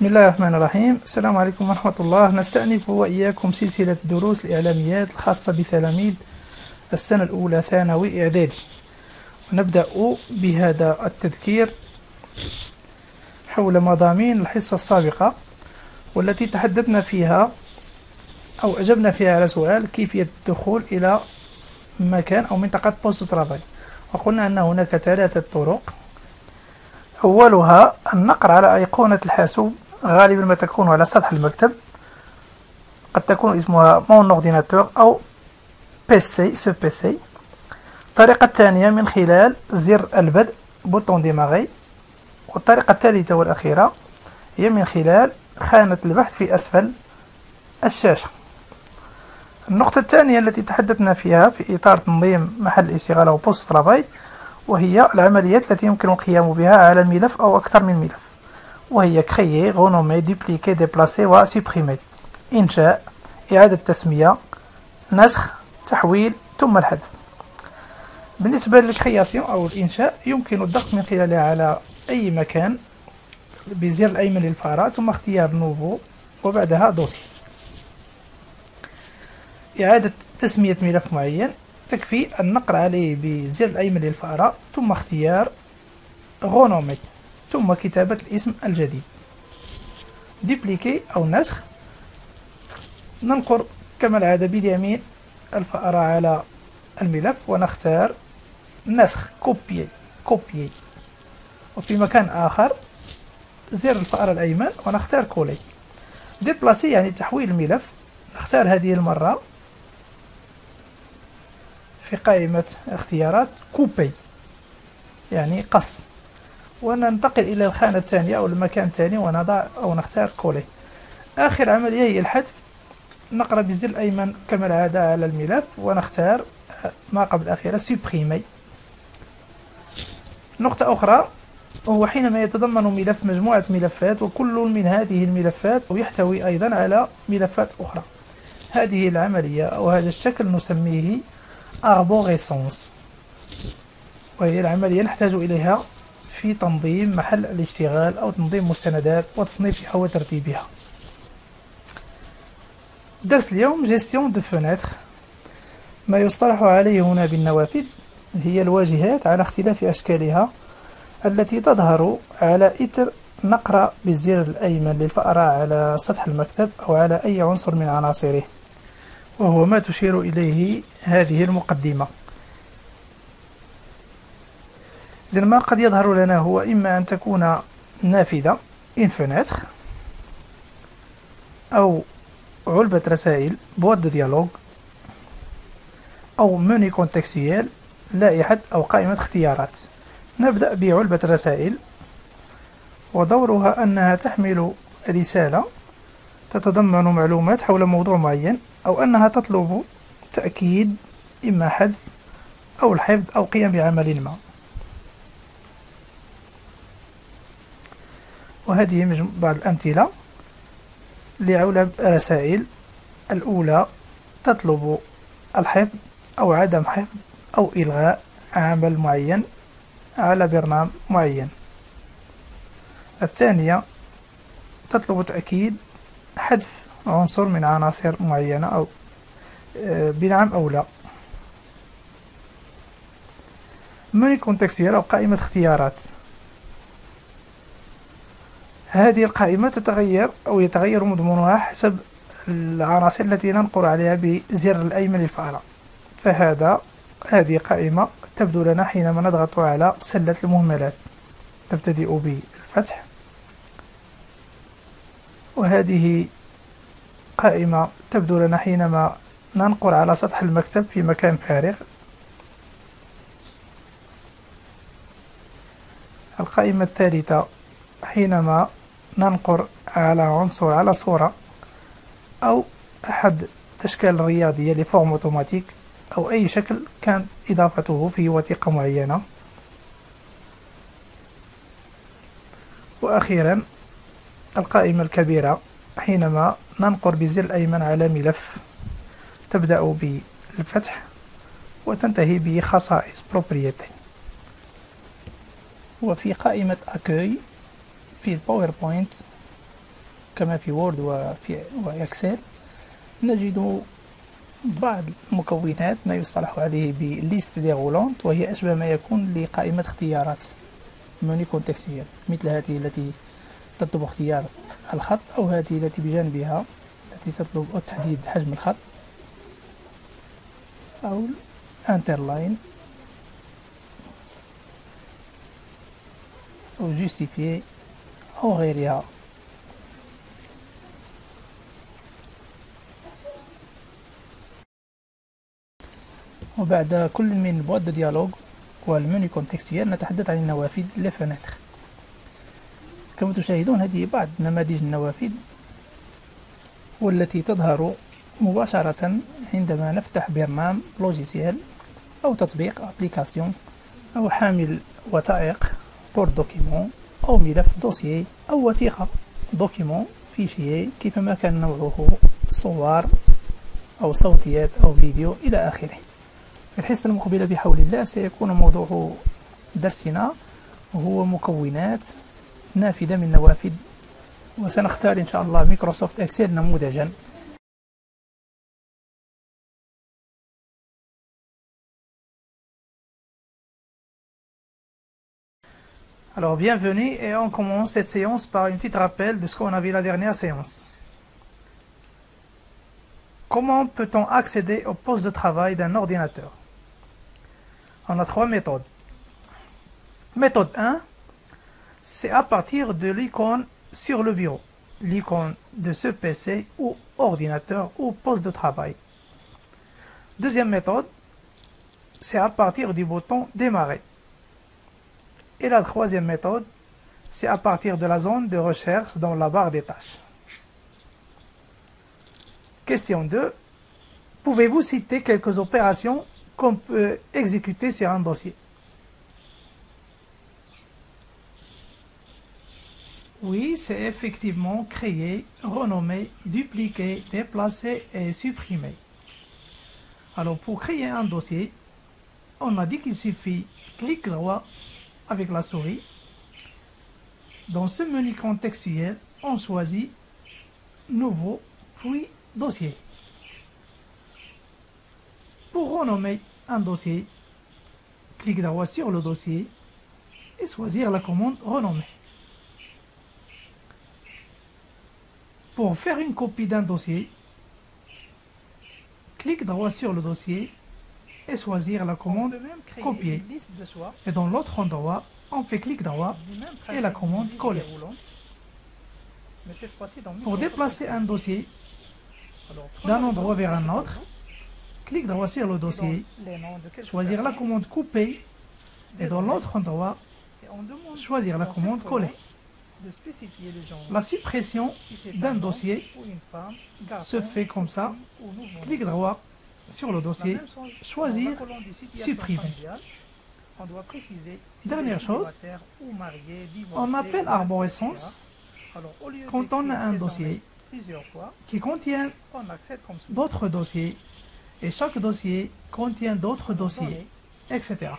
بسم الله الرحمن الرحيم. السلام عليكم ورحمة الله. نستأنف وإياكم سلسلة دروس الإعلاميات الخاصة بتلاميذ السنة الأولى ثانوي إعدادي، ونبدأ بهذا التذكير حول مضامين الحصة السابقة، والتي تحدثنا فيها أو أجبنا فيها على سؤال كيفية الدخول إلى مكان أو منطقة بوست ترافاي. وقلنا أن هناك ثلاثة طرق. أولها النقر على أيقونة الحاسوب، غالبا ما تكون على سطح المكتب، قد تكون اسمها مون اورديناتور أو بيسي سو بيسي. الطريقة الثانية من خلال زر البدء بوتون ديماغي. والطريقة الثالثة والأخيرة هي من خلال خانة البحث في أسفل الشاشة. النقطة الثانية التي تحدثنا فيها في إطار تنظيم محل الاشتغال أو بوست ترافاي، وهي العمليات التي يمكن القيام بها على ملف أو أكثر من ملف، وهي كريي، غونومي، دوبليكي، ديبلاسي وسوبريمي. إنشاء، إعادة تسمية، نسخ، تحويل، ثم الحذف. بالنسبة للكرياسيون أو الإنشاء، يمكن الضغط من خلالها على أي مكان بزر الأيمن للفأرة ثم اختيار نوفو وبعدها دوسي. إعادة تسمية ملف معين، تكفي النقر عليه بزر الأيمن للفأرة ثم اختيار غونومي ثم كتابة الاسم الجديد. دوبليكي أو نسخ، ننقر كما العادة باليمين الفأرة على الملف ونختار نسخ كوبيي، وفي مكان آخر زر الفأرة الأيمن ونختار كولي. ديبلاسي يعني تحويل الملف، نختار هذه المرة في قائمة اختيارات كوبي يعني قص، وننتقل إلى الخانة الثانية أو المكان الثاني ونضع أو نختار كولي. آخر عملية هي الحذف، نقرأ بالزر الأيمن كما العادة على الملف ونختار ما قبل الأخيرة سوبريمي. نقطة أخرى هو حينما يتضمن ملف مجموعة ملفات، وكل من هذه الملفات يحتوي أيضا على ملفات أخرى. هذه العملية أو هذا الشكل نسميه أربوغيسونس، وهي العملية نحتاج إليها في تنظيم محل الاشتغال أو تنظيم مستندات وتصنيفها وترتيبها. درس اليوم جيستيون دو فونيتر. ما يصطلح عليه هنا بالنوافذ هي الواجهات على اختلاف أشكالها التي تظهر على إثر نقر بالزر الأيمن للفأرة على سطح المكتب أو على أي عنصر من عناصره، وهو ما تشير إليه هذه المقدمة. إذن ما قد يظهر لنا هو إما أن تكون نافذة إن فونيتر، أو علبة رسائل بواد دو ديالوج، أو مني كونتكستيال لائحة أو قائمة اختيارات. نبدأ بعلبة الرسائل، ودورها أنها تحمل رسالة تتضمن معلومات حول موضوع معين، أو أنها تطلب تأكيد إما حذف أو الحفظ أو قيام بعمل ما. وهذه بعض الأمثلة لعلب رسائل. الأولى تطلب الحفظ أو عدم حفظ أو إلغاء عمل معين على برنامج معين. الثانية تطلب تأكيد حذف عنصر من عناصر معينة أو بنعم أو لا. مني كونتكستوال أو قائمة اختيارات، هذه القائمة تتغير أو يتغير مضمونها حسب العناصر التي ننقر عليها بزر الأيمن للفأرة. هذه قائمة تبدو لنا حينما نضغط على سلة المهملات، تبتدئ بالفتح. وهذه قائمة تبدو لنا حينما ننقر على سطح المكتب في مكان فارغ. القائمة الثالثة حينما ننقر على عنصر على صورة أو أحد أشكال الرياضية لفورم أوتوماتيك أو أي شكل كان إضافته في وثيقة معينة. وأخيرا القائمة الكبيرة حينما ننقر بالزر الأيمن على ملف، تبدأ بالفتح وتنتهي بخصائص بروبريتي. وفي قائمة أكوي في الباوربوينت كما في وورد وإكسل نجد بعض المكونات ما يصطلح عليه بليست ديغولونت، وهي أشبه ما يكون لقائمة اختيارات موني كونتكستويال، مثل هذه التي تطلب اختيار الخط، أو هذه التي بجانبها التي تطلب تحديد حجم الخط، أو انترلاين أو جوستيفيي أو غيرها. وبعد كل من البواد دو ديالوج والمنيو كونتكستويال نتحدث عن النوافذ لي فenêtre. كما تشاهدون هذه بعض نماذج النوافذ والتي تظهر مباشرة عندما نفتح برنامج لوجيسيال أو تطبيق ابليكاسيون أو حامل وثائق بورت دوكيمون أو ملف دوسيي أو وثيقة دوكيمون فيشيي كيفما كان نوعه، صور أو صوتيات أو فيديو إلى آخره. في الحصة المقبلة بحول الله سيكون موضوع درسنا وهو مكونات نافذة من نوافذ، وسنختار إن شاء الله مايكروسوفت إكسل نموذجا. Alors bienvenue, et on commence cette séance par un petit rappel de ce qu'on a vu la dernière séance. Comment peut-on accéder au poste de travail d'un ordinateur? On a trois méthodes. Méthode 1, c'est à partir de l'icône sur le bureau, l'icône de ce PC ou ordinateur ou poste de travail. Deuxième méthode, c'est à partir du bouton démarrer. Et la troisième méthode, c'est à partir de la zone de recherche dans la barre des tâches. Question 2. Pouvez-vous citer quelques opérations qu'on peut exécuter sur un dossier? Oui, c'est effectivement créer, renommer, dupliquer, déplacer et supprimer. Alors pour créer un dossier, on a dit qu'il suffit clic droit avec la souris. Dans ce menu contextuel, on choisit Nouveau, puis Dossier. Pour renommer un dossier, clic droit sur le dossier et choisir la commande Renommer. Pour faire une copie d'un dossier, clic droit sur le dossier et choisir la commande Copier. Et dans l'autre endroit, on fait clic droit et la commande Coller. Pour déplacer un dossier d'un endroit vers un autre, clic droit sur le dossier, choisir la commande Couper et dans l'autre endroit, choisir la commande Coller. La suppression d'un dossier se fait comme ça, clic droit sur le dossier, choisir Supprimer. Dernière chose, on appelle arborescence quand on a un dossier qui contient d'autres dossiers et chaque dossier contient d'autres dossiers, etc.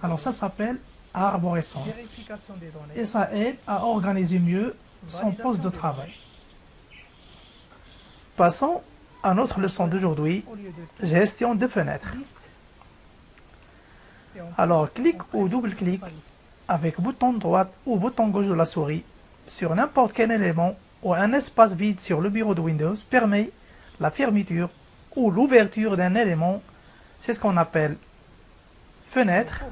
Alors ça s'appelle arborescence et ça aide à organiser mieux son poste de travail. Passons à notre leçon d'aujourd'hui, gestion de fenêtres. Alors clique ou double-clic avec bouton droit ou bouton gauche de la souris sur n'importe quel élément ou un espace vide sur le bureau de Windows permet la fermeture ou l'ouverture d'un élément. C'est ce qu'on appelle fenêtre,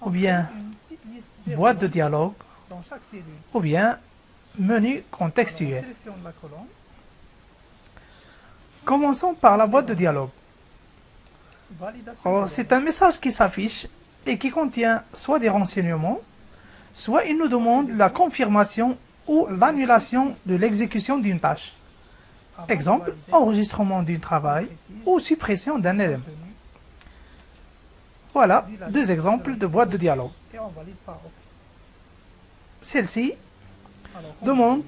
ou bien boîte de dialogue, ou bien menu contextuel. Commençons par la boîte de dialogue. C'est un message qui s'affiche et qui contient soit des renseignements, soit il nous demande la confirmation ou l'annulation de l'exécution d'une tâche. Exemple, enregistrement d'un travail ou suppression d'un élément. Voilà deux exemples de boîte de dialogue. Celle-ci demande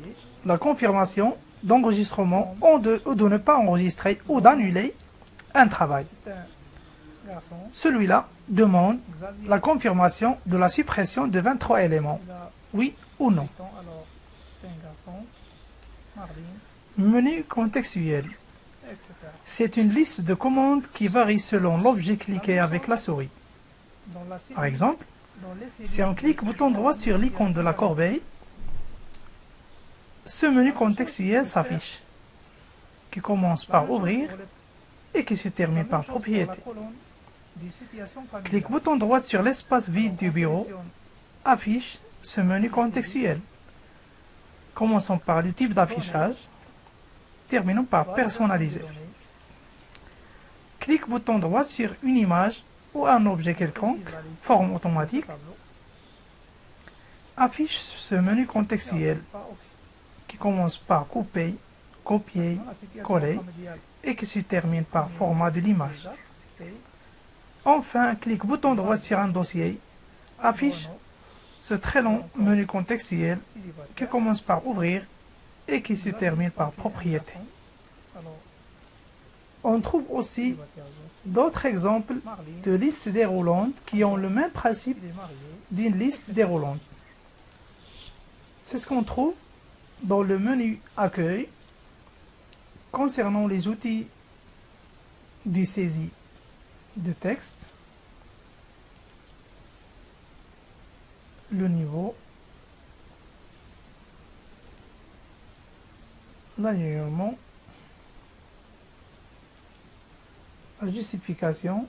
la confirmation d'enregistrement ou de ne pas enregistrer ou d'annuler un travail. Celui-là demande la confirmation de la suppression de 23 éléments, oui ou non. Menu contextuel. C'est une liste de commandes qui varie selon l'objet cliqué avec la souris. Par exemple, si on clique bouton droit sur l'icône de la corbeille, ce menu contextuel s'affiche, qui commence par ouvrir et qui se termine par propriété. Clique bouton droit sur l'espace vide du bureau, affiche ce menu contextuel. Commençons par le type d'affichage, terminons par personnaliser. Clique bouton droit sur une image ou un objet quelconque, forme automatique, affiche ce menu contextuel qui commence par couper, copier, coller et qui se termine par format de l'image. Enfin, clique bouton droit sur un dossier, affiche ce très long menu contextuel qui commence par ouvrir et qui se termine par propriété. On trouve aussi d'autres exemples de listes déroulantes qui ont le même principe d'une liste déroulante. C'est ce qu'on trouve dans le menu Accueil concernant les outils de saisie de texte, le niveau, l'alignement, la justification,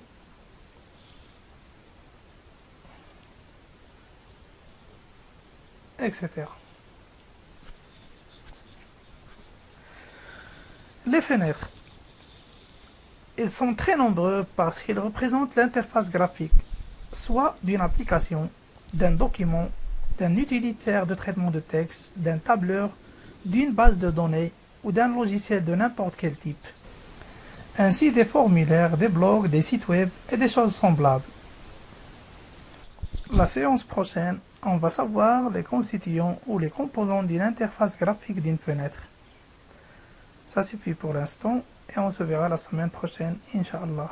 etc. Les fenêtres. Ils sont très nombreux parce qu'ils représentent l'interface graphique, soit d'une application, d'un document, d'un utilitaire de traitement de texte, d'un tableur, d'une base de données ou d'un logiciel de n'importe quel type. Ainsi des formulaires, des blogs, des sites web et des choses semblables. La séance prochaine, on va savoir les constituants ou les composants d'une interface graphique d'une fenêtre. Ça suffit pour l'instant et on se verra la semaine prochaine, Inch'Allah.